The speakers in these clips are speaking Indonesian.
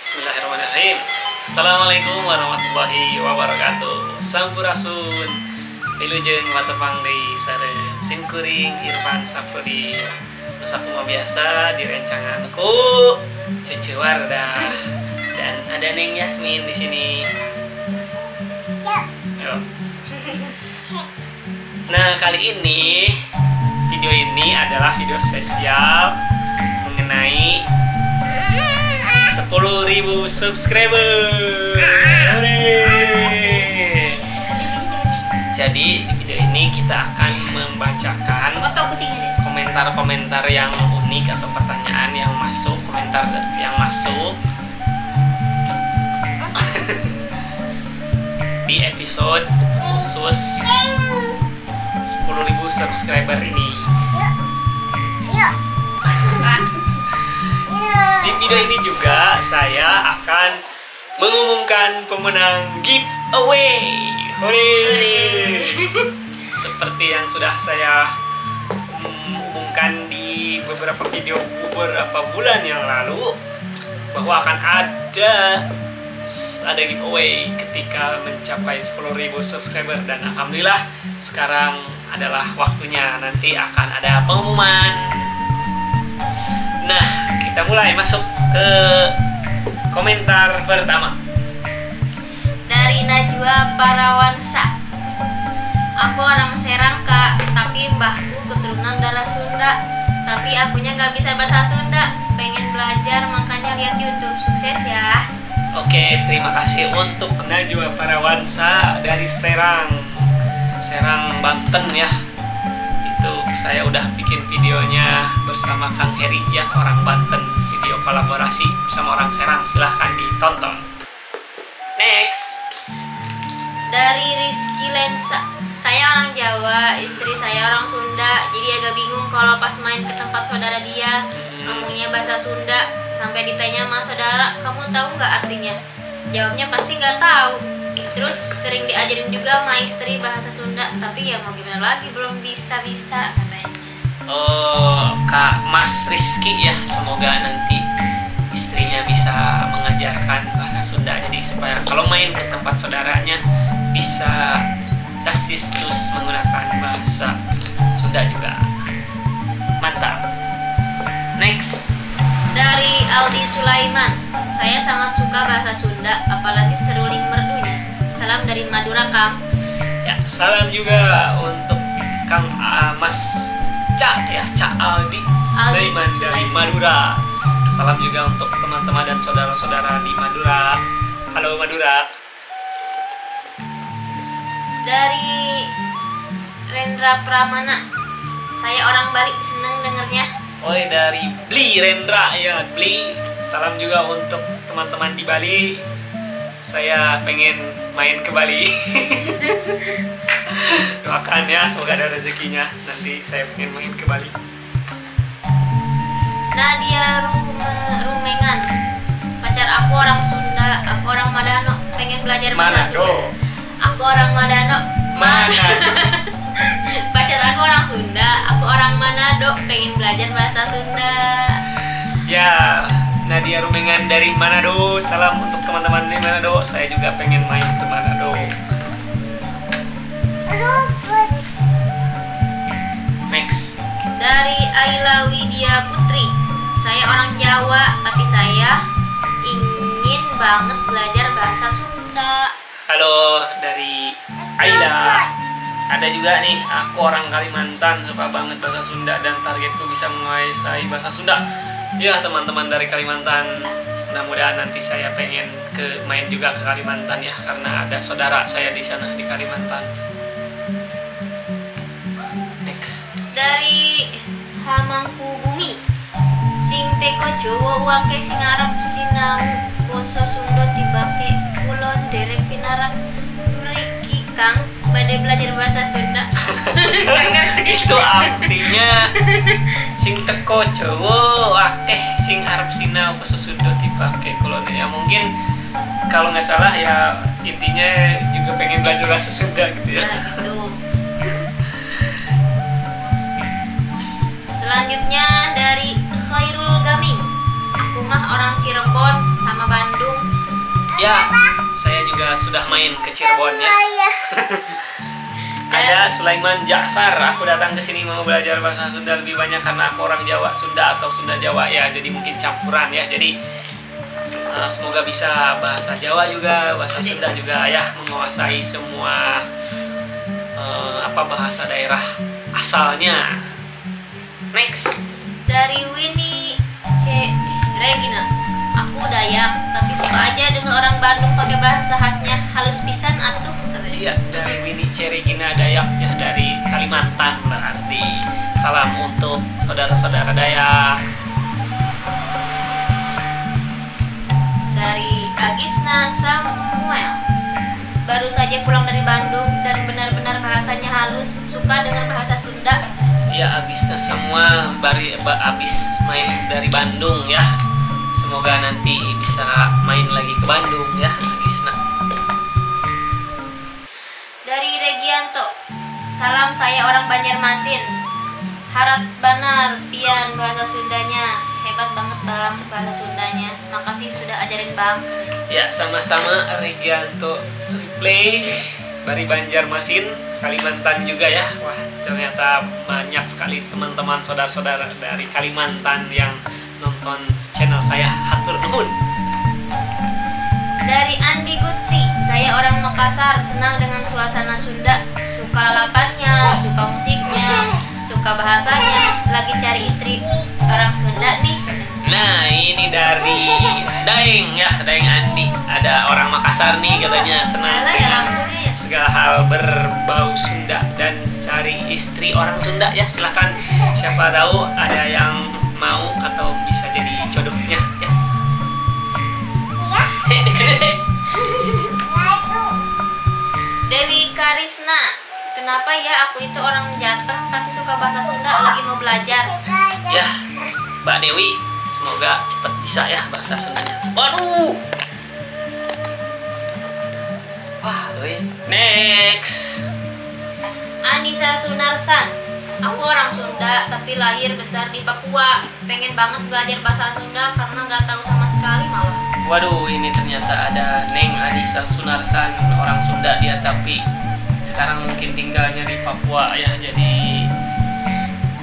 Bismillahirrahmanirrahim. Assalamualaikum warahmatullahi wabarakatuh. Sampurasun. Wilujeng watepang deui sareng simkuring Irfan Safrodi. Nusakumaha biasa direncangan ku Cece Wardah dan ada Neng Yasmin di sini. Yo. Nah, kali ini video ini adalah video spesial mengenai 10.000 subscriber. Jadi di video ini kita akan membacakan komentar-komentar yang unik atau pertanyaan yang masuk, komentar yang masuk di episode khusus 10.000 subscriber ini. Di video ini juga saya akan mengumumkan pemenang giveaway. Seperti yang sudah saya umumkan di beberapa video beberapa bulan yang lalu, bahwa akan ada giveaway ketika mencapai 10.000 subscriber, dan alhamdulillah sekarang adalah waktunya. Nanti akan ada pengumuman. Nah, kita mulai masuk ke komentar pertama dari Najwa Parawansa. Aku orang Serang kak, tapi mbahku keturunan darah Sunda, tapi akunya nggak bisa bahasa Sunda. Pengen belajar makanya lihat YouTube. Sukses ya. Oke, terima kasih untuk Najwa Parawansa dari Serang, Banten ya. Itu saya udah bikin videonya bersama Kang Heri ya, orang Banten, video kolaborasi bersama orang Serang. Silahkan ditonton. Next, dari Rizky Lensa. Saya orang Jawa, istri saya orang Sunda, jadi agak bingung kalau pas main ke tempat saudara dia ngomongnya bahasa Sunda. Sampai ditanya sama saudara, kamu tahu nggak artinya? Jawabnya pasti nggak tahu. Terus sering diajarin juga sama istri bahasa Sunda, tapi ya mau gimana lagi, belum bisa-bisa katanya. Oh, Kak Mas Rizky ya, semoga nanti istrinya bisa mengajarkan bahasa Sunda, jadi supaya kalau main ke tempat saudaranya bisa terus menggunakan bahasa Sunda juga. Mantap. Next, dari Aldi Sulaiman. Saya sangat suka bahasa Sunda, apalagi seruling merdunya. Salam dari Madura, Kang. Ya, salam juga untuk Kang Mas Cak ya, Cak Aldi Sulaiman dari Madura. Salam juga untuk teman-teman dan saudara-saudara di Madura. Halo Madura. Dari Rendra Pramana. Saya orang Bali, seneng dengernya. Oleh dari Bli Rendra ya, Bli. Salam juga untuk teman-teman di Bali. Saya pengen main ke Bali. Doakan ya, semoga ada rezekinya. Nanti saya pengen main ke Bali. Nadia Rumengan. Pacar aku orang Sunda, aku orang Madano, pengen belajar bahasa Sunda. Aku orang Madano. Mana? Pacar aku orang Sunda, aku orang Manado, pengen belajar bahasa Sunda. Ya, Nadia Rumengan dari Manado. Salam untuk teman-teman di Manado. Saya juga pengen main ke Manado. Next, dari Ayla Widya Putri. Saya orang Jawa, tapi saya ingin banget belajar bahasa Sunda. halo dari Ayla. Ada juga nih, aku orang Kalimantan, suka banget bahasa Sunda dan targetku bisa menguasai bahasa Sunda. Ya teman-teman dari Kalimantan, mudah-mudahan nanti saya pengen main juga ke Kalimantan ya, karena ada saudara saya di sana di Kalimantan. Next, dari Hamangku Bumi. Sing teko Jawa wake sing arep sinau basa Sunda tibake kulon derek pinarak mriki Kang badhe belajar bahasa Sunda. itu artinya sing teko Jawa akeh sing arep sinau basa Sunda dipake kulon. Ya mungkin kalau nggak salah ya intinya juga pengen belajar bahasa Sunda gitu ya. Nah, gitu. Selanjutnya dari Khairul Gaming. Aku mah orang Cirebon sama Bandung. Ya, saya juga sudah main ke Cirebon ya. Ada Sulaiman Ja'far, aku datang ke sini mau belajar bahasa Sunda lebih banyak karena aku orang Jawa Sunda atau Sunda Jawa ya, jadi mungkin campuran ya. Jadi semoga bisa bahasa Jawa juga, bahasa Sunda juga ya, menguasai semua bahasa daerah asalnya. Next. Dari Winnie C. Regina, aku Dayak tapi suka aja dengan orang Bandung pakai bahasa khasnya halus pisan atuh. Iya, dari Winnie C. Regina Dayak ya, dari Kalimantan berarti. Salam untuk saudara-saudara Dayak. Dari Agisna Samuel, baru saja pulang dari Bandung dan benar-benar bahasanya halus, suka dengan bahasa Sunda. Ya, Agisna semua abis main dari Bandung ya. Semoga nanti bisa main lagi ke Bandung ya, Agisna. Dari Regianto, salam, saya orang Banjarmasin. Harap benar pian bahasa Sundanya. Hebat banget Bang bahasa Sundanya. Makasih sudah ajarin Bang. Ya, sama-sama Regianto Replay dari Banjarmasin, Kalimantan juga ya. Wah, ternyata banyak sekali teman-teman saudara-saudara dari Kalimantan yang nonton channel saya. Hatur nuhun. Dari Andi Gusti, saya orang Makassar, senang dengan suasana Sunda, suka lalapannya, suka musiknya, suka bahasanya, lagi cari istri orang Sunda nih. Nah, ini dari Daeng ya, Daeng Andi. Ada orang Makassar nih katanya senang dengan segala hal berbau Sunda dan cari istri orang Sunda ya. Silahkan, siapa tahu ada yang mau atau bisa jadi jodohnya ya. Dewi Karisna, kenapa ya aku itu orang Jateng tapi suka bahasa Sunda, lagi mau belajar. Ya, Mbak Dewi, semoga cepat bisa ya bahasa Sundanya. Waduh. Wah, next. Anissa Sunarsan, aku orang Sunda tapi lahir besar di Papua. Pengen banget belajar bahasa Sunda karena nggak tahu sama sekali malah. Waduh, ini ternyata ada Neng Anissa Sunarsan, orang Sunda dia tapi sekarang mungkin tinggalnya di Papua ya. Jadi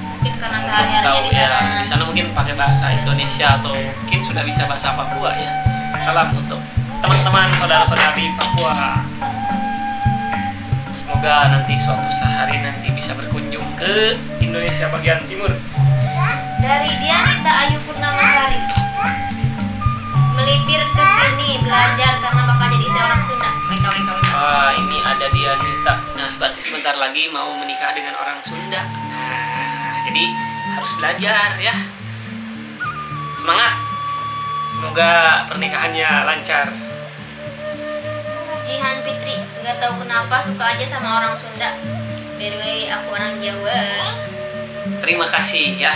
mungkin karena sehari-harinya di sana. Ya, di sana mungkin pakai bahasa Indonesia atau mungkin sudah bisa bahasa Papua ya. Salam untuk teman-teman saudara-saudari Papua. Semoga nanti suatu hari nanti bisa berkunjung ke Indonesia bagian timur. Dari Dianita Ayu Purnamasari, melipir ke sini belajar karena bakal jadi seorang Sunda. Wah, ini ada Dianita. Nah, berarti sebentar lagi mau menikah dengan orang Sunda. Nah, jadi harus belajar ya. Semangat. Semoga pernikahannya lancar. Jihan Fitri, nggak tahu kenapa suka aja sama orang Sunda. By the way, aku orang Jawa. Terima kasih ya.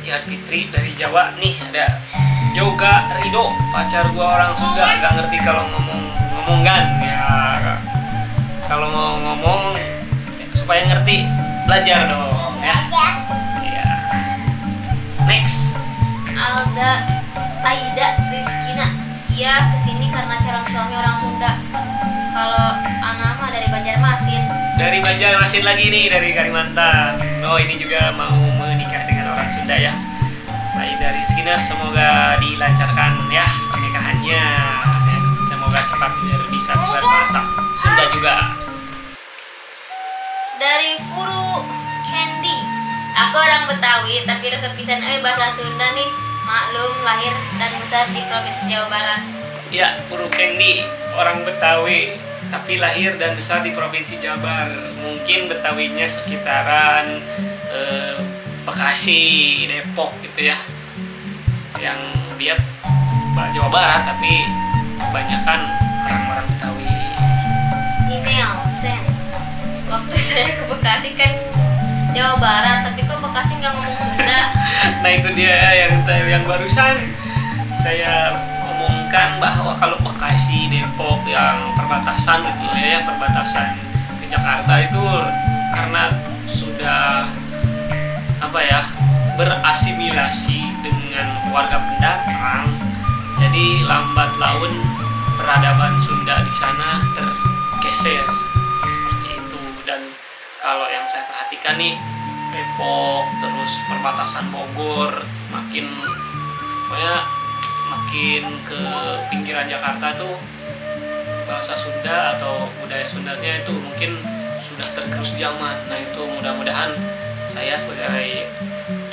Jihan Fitri dari Jawa nih. Ada Yoga Rido, pacar gua orang Sunda, gak ngerti kalau ngomong kan ya. Kalau mau ngomong supaya ngerti, belajar dong ya. Ya. Next. Alda Aida Rizkina, iya kesini karena calon suami orang Sunda. Kalau anak mah dari Banjarmasin. Dari Banjarmasin lagi nih, dari Kalimantan. Oh, ini juga mau menikah dengan orang Sunda ya. Aida Rizkina, semoga dilancarkan ya pernikahannya. Dan semoga cepat biar bisa berbahasa Sunda juga. Dari Furu Candy, aku orang Betawi tapi resep pisan bahasa Sunda nih. Maklum, lahir dan besar di Provinsi Jawa Barat. Ya, Furu Candy, orang Betawi tapi lahir dan besar di Provinsi Jabar. Mungkin Betawinya sekitaran Bekasi, Depok gitu ya. Yang dia Jawa Barat tapi kebanyakan orang-orang Betawi. Email send. Waktu saya ke Bekasi kan Jawa Barat, tapi kok Bekasi nggak ngomong Sunda. Nah, itu dia yang barusan saya omongkan, bahwa kalau Bekasi, Depok yang perbatasan gitu ya, perbatasan ke Jakarta itu karena sudah berasimilasi dengan warga pendatang, jadi lambat laun peradaban Sunda di sana tergeser seperti itu. Dan kalau yang saya perhatikan nih, Depok terus perbatasan Bogor makin ke pinggiran Jakarta tuh bahasa Sunda atau budaya Sundanya itu mungkin sudah tergerus zaman. Nah itu mudah-mudahan saya sebagai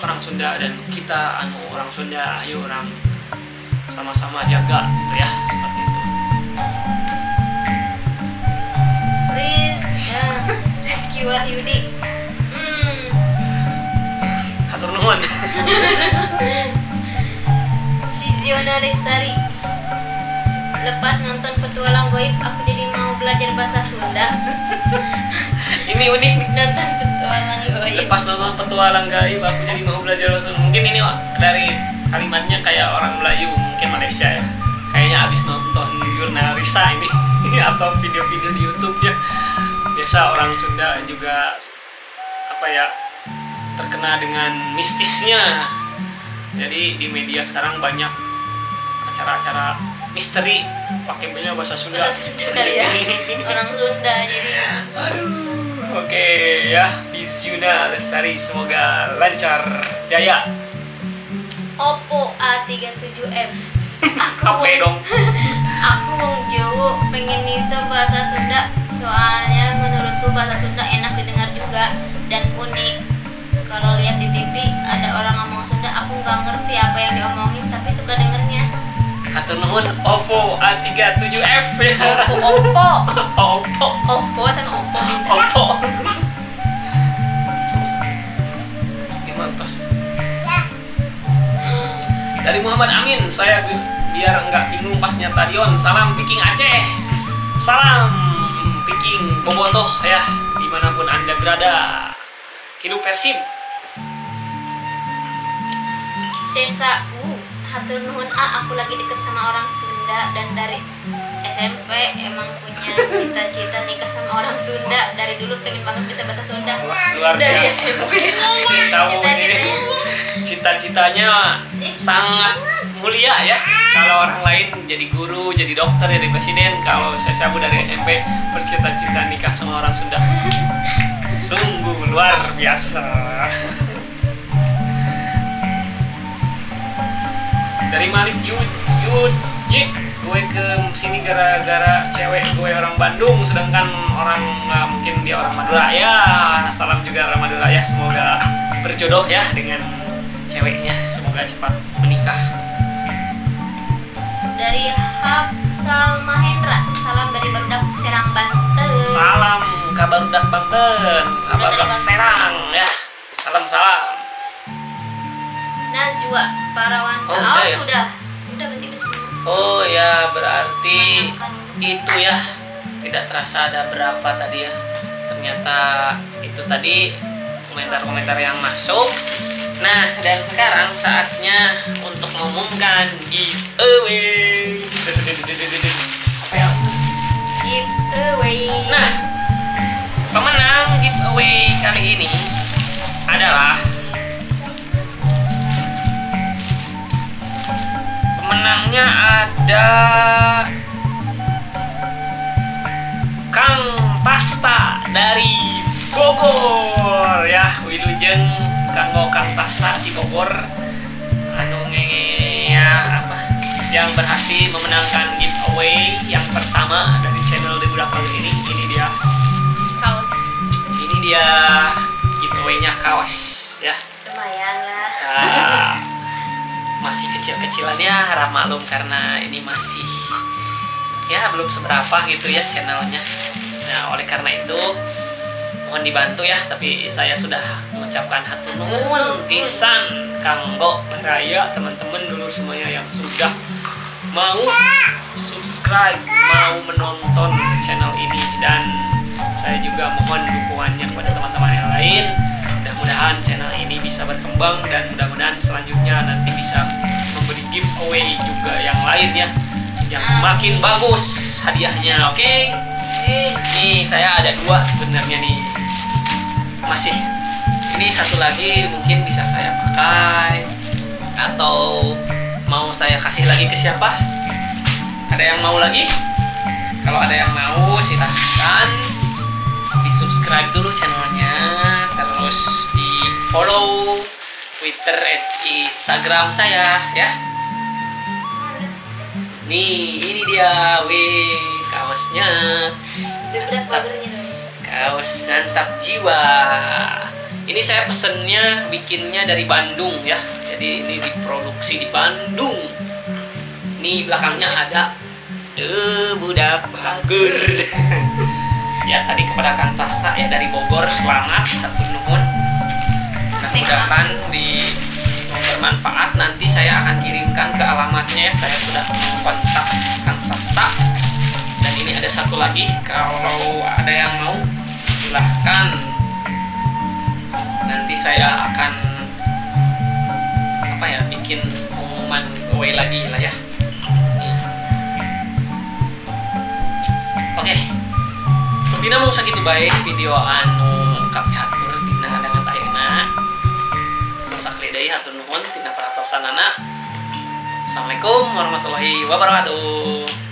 orang Sunda dan kita orang Sunda, ayo orang sama-sama jaga gitu ya, seperti itu. Rizky Wahyudi. Hatur nuhun. Visionaris Tari. Lepas nonton Petualang Goib, aku jadi mau belajar bahasa Sunda. Ini unik nih. Nonton Petualang Goib. Lepas nonton Petualang Gaib, aku jadi mau belajar bahasa Sunda. Mungkin ini dari kalimatnya kayak orang Melayu, mungkin Malaysia ya. Kayaknya abis nonton jurnal Risa ini atau video-video di YouTube ya. Biasa orang Sunda juga terkena dengan mistisnya. Jadi di media sekarang banyak acara-acara misteri pakai bahasa Sunda. Bahasa Sunda kali ya. Orang Sunda jadi. Aduh, oke ya, Visionaris Lestari semoga lancar jaya. Oppo A37F. Apa dong? Aku wong Jawa pengen niso bahasa Sunda. Soalnya menurutku bahasa Sunda enak didengar juga dan unik. Kalau lihat di TV ada orang ngomong Sunda, aku nggak ngerti apa yang diomongin tapi suka dengernya. Hatur nuhun, Oppo A37F ya. Oppo sama Oppo beda. Oppo. Gimana tos? Dari Muhammad Amin, saya biar nggak bingung pas nyata Dion. Salam Piking Aceh. Salam Piking Bobotoh ya, dimanapun Anda berada. Hidup Persib. Sesa, hatur nuhun aku lagi deket sama orang Sunda dan dari SMP emang punya cita-cita nikah sama orang Sunda. Dari dulu pengen banget bisa bahasa Sunda. Luar Dari biasa. SMP. Cita-citanya cita-citanya sangat mulia ya. Kalau orang lain jadi guru, jadi dokter, jadi presiden, kalau saya Sabu dari SMP bercita-cita nikah sama orang Sunda. Sungguh luar biasa. Dari Malik Yud, gue ke sini gara-gara cewek gue orang Bandung, sedangkan orang mungkin dia orang Madura ya. Salam juga orang Madura ya, semoga berjodoh ya dengan ceweknya, semoga cepat menikah. Dari Hapsal Mahendra, salam dari Barudak Serang Banten. Salam ke Barudak Banten, Barudak Serang ya. Salam. Najwa Parawansa. Ya? Sudah berarti semua. Oh ya, berarti Menangkan. itu ya. Tidak terasa ada berapa tadi ya. Ternyata itu tadi komentar-komentar yang masuk. Nah, dan sekarang saatnya untuk mengumumkan giveaway. Apa ya? Giveaway. Nah, pemenang giveaway kali ini adalah pemenangnya ada Kang Tasta dari Bogor ya. Wilujeng kanggo Kang Tasta di Bogor anu yang berhasil memenangkan giveaway yang pertama dari channel The Budak kali ini. Ini dia Kaos. Ini dia giveaway-nya kaos ya. Lumayan lah. Masih kecil-kecilan ya, harap maklum karena ini masih ya belum seberapa gitu ya channelnya. Nah, oleh karena itu mohon dibantu ya, tapi saya sudah mengucapkan hatur nuhun pisan kanggo raya teman-teman dulu semuanya yang sudah mau subscribe, mau menonton channel ini, dan saya juga mohon dukungannya kepada teman-teman yang lain. Mudah-mudahan channel ini bisa berkembang dan mudah-mudahan selanjutnya nanti bisa memberi giveaway juga yang lain ya, yang semakin bagus hadiahnya. Oke? Nih saya ada 2 sebenarnya nih. Masih ini satu lagi mungkin bisa saya pakai atau mau saya kasih lagi ke siapa? Ada yang mau lagi? Kalau ada yang mau silahkan di subscribe dulu channelnya, terus di follow Twitter dan Instagram saya ya. Nih, ini dia, kaosnya. Kaos mantap jiwa. Ini saya pesennya, bikinnya dari Bandung ya. Jadi ini diproduksi di Bandung. Ini belakangnya ada budak bagur. Ya, tadi kepada Kang Tasta ya dari Bogor, selamat, hatur nuhun. Mudah-mudahan bermanfaat. Nanti saya akan kirimkan ke alamatnya ya. Saya sudah kontak Kang Tasta. Dan ini ada satu lagi, kalau ada yang mau silahkan. Nanti saya akan bikin pengumuman giveaway lagi lah ya. Oke. Pina mung sakitu baik video anu kami hatur dina dengan ayeuna. Sakali deui hatur nuhun tina paratosanana. Assalamualaikum warahmatullahi wabarakatuh.